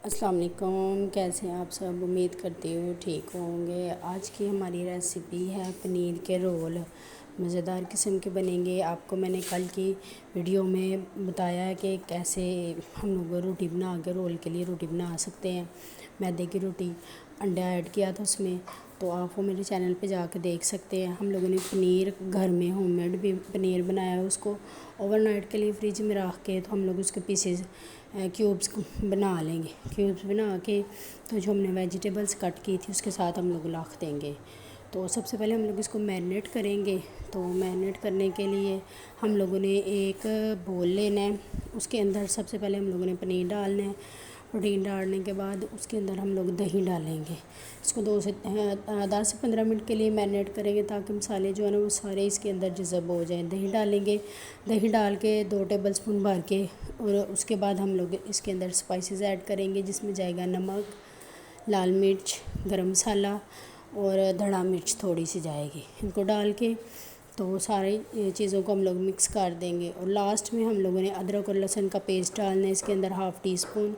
السلام علیکم، کیسے ہیں آپ سب؟ امید کرتی ہوں ٹھیک ہوں گے۔ آج کی ہماری ریسیپی ہے پنیر کے رول۔ مزیدار قسم کے بنیں گے۔ آپ کو میں نے کل کی ویڈیو میں بتایا ہے کہ کیسے ہم لوگ روٹی بنا کے رول کے لیے روٹی بنا سکتے ہیں، میدے کی روٹی۔ انڈا ایڈ کیا تھا اس میں، تو آپ وہ میرے چینل پہ جا کے دیکھ سکتے ہیں۔ ہم لوگوں نے پنیر گھر میں ہوم میڈ بھی پنیر بنایا ہے، اس کو اوور نائٹ کے لیے فریج میں رکھ کے تو ہم لوگ اس کے پیسز کیوبس بنا لیں گے۔ کیوبس بنا کے تو جو ہم نے ویجیٹیبلس کٹ کی تھی اس کے ساتھ ہم لوگ رکھ دیں گے۔ تو سب سے پہلے ہم لوگ اس کو میرینیٹ کریں گے۔ تو میرینیٹ کرنے کے لیے ہم لوگوں نے ایک بول لینا ہے، اس کے اندر سب سے پہلے ہم لوگوں نے پنیر ڈالنا ہے۔ پروٹین ڈالنے کے بعد اس کے اندر ہم لوگ دہی ڈالیں گے۔ اس کو 10 سے 15 منٹ کے لیے میرینیٹ کریں گے تاکہ مسالے جو ہیں نا وہ سارے اس کے اندر جذب ہو جائیں۔ دہی ڈالیں گے، دہی ڈال کے 2 ٹیبل اسپون بھر کے، اور اس کے بعد ہم لوگ اس کے اندر اسپائسز ایڈ کریں گے، جس میں جائے گا نمک، لال مرچ، گرم مسالہ اور دھڑا مرچ تھوڑی سی جائے گی۔ ان کو ڈال کے تو ساری چیزوں کو ہم لوگ مکس کر دیں گے، اور لاسٹ میں ہم لوگوں نے ادرک اور لہسن کا پیسٹ ڈالنا ہے اس کے اندر 1/2 ٹی اسپون۔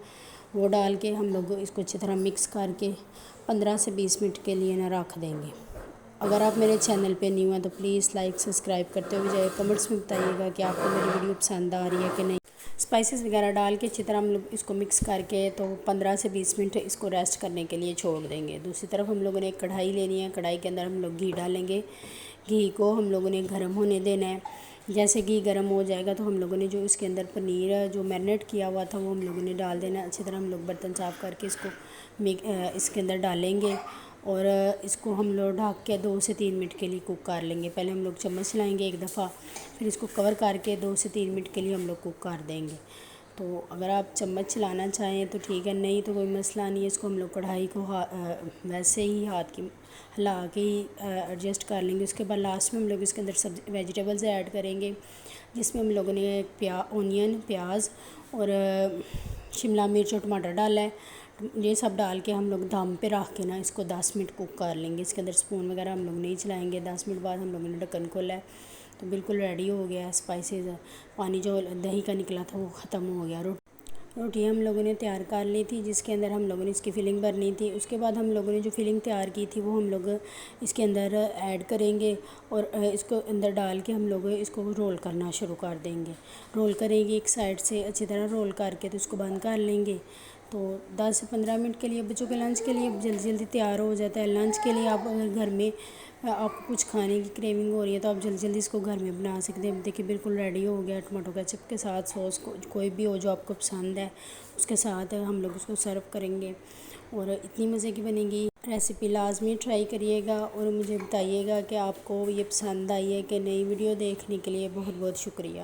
وہ ڈال کے ہم لوگ اس کو اچھی طرح مکس کر کے 15 سے 20 منٹ کے لیے نا رکھ دیں گے۔ اگر آپ میرے چینل پہ نیو ہیں تو پلیز لائک سبسکرائب کرتے ہوئے جائے، کمنٹس میں بتائیے گا کہ آپ کو میری ویڈیو پسند آ رہی ہے کہ نہیں۔ اسپائسز وغیرہ ڈال کے اچھی طرح ہم لوگ اس کو مکس کر کے تو 15 سے 20 منٹ اس کو ریسٹ کرنے کے لیے چھوڑ دیں گے۔ دوسری طرف ہم لوگوں نے ایک کڑھائی لینی ہے، کڑھائی کے اندر ہم لوگ گھی ڈالیں گے۔ گھی کو ہم لوگوں نے گرم ہونے دینا ہے۔ جیسے گھی گرم ہو جائے گا تو ہم لوگوں نے جو اس کے اندر پنیر جو میرینیٹ کیا ہوا تھا وہ ہم لوگوں نے ڈال دینا ہے۔ اچھی طرح ہم لوگ برتن صاف کر کے اس کے اندر ڈالیں گے، اور اس کو ہم لوگ ڈھک کے 2 سے 3 منٹ کے لیے کوک کر لیں گے۔ پہلے ہم لوگ چمچ چلائیں گے ایک دفعہ، پھر اس کو کور کر کے 2 سے 3 منٹ کے لیے ہم لوگ کوک کر دیں گے۔ تو اگر آپ چمچ چلانا چاہیں تو ٹھیک ہے، نہیں تو کوئی مسئلہ نہیں ہے۔ اس کو ہم لوگ کڑھائی کو ویسے ہی ہاتھ کی ہلا کے ہی ایڈجسٹ کر لیں گے۔ اس کے بعد لاسٹ میں ہم لوگ اس کے اندر ویجیٹیبلز ایڈ کریں گے، جس میں ہم لوگوں نے اونین، پیاز اور شملہ مرچ اور ٹماٹر ڈالا ہے۔ یہ سب ڈال کے ہم لوگ دم پہ رکھ کے نا اس کو 10 منٹ کوک کر لیں گے۔ اس کے اندر اسپون وغیرہ ہم لوگ نہیں چلائیں گے۔ 10 منٹ بعد ہم لوگوں نے ڈھکن کھولا ہے تو بالکل ریڈی ہو گیا ہے۔ اسپائسز، پانی جو دہی کا نکلا تھا وہ ختم ہو گیا۔ روٹی ہم لوگوں نے تیار کر لی تھی، جس کے اندر ہم لوگوں نے اس کی فلنگ بھرنی تھی۔ اس کے بعد ہم لوگوں نے جو فلنگ تیار کی تھی وہ ہم لوگ اس کے اندر ایڈ کریں گے، اور اس کو اندر ڈال کے ہم لوگ اس کو رول کرنا شروع کر دیں گے۔ رول کریں گے ایک سائڈ سے اچھی طرح رول کر کے تو اس کو بند کر لیں گے۔ تو 10 سے 15 منٹ کے لیے بچوں کے لنچ کے لیے جلدی جلدی تیار ہو جاتا ہے۔ لنچ کے لیے آپ اگر گھر میں آپ کو کچھ کھانے کی کریونگ ہو رہی ہے تو آپ جلدی جلدی اس کو گھر میں بنا سکتے ہیں۔ دیکھیے بالکل ریڈی ہو گیا۔ ٹماٹو کیچپ کے ساتھ سوس کوئی بھی ہو جو آپ کو پسند ہے اس کے ساتھ ہم لوگ اس کو سرو کریں گے، اور اتنی مزے کی بنے گی ریسیپی۔ لازمی ٹرائی کریے گا اور مجھے بتائیے گا کہ آپ کو یہ پسند آئی ہے کہ نہیں۔ ویڈیو دیکھنے کے لیے بہت بہت شکریہ۔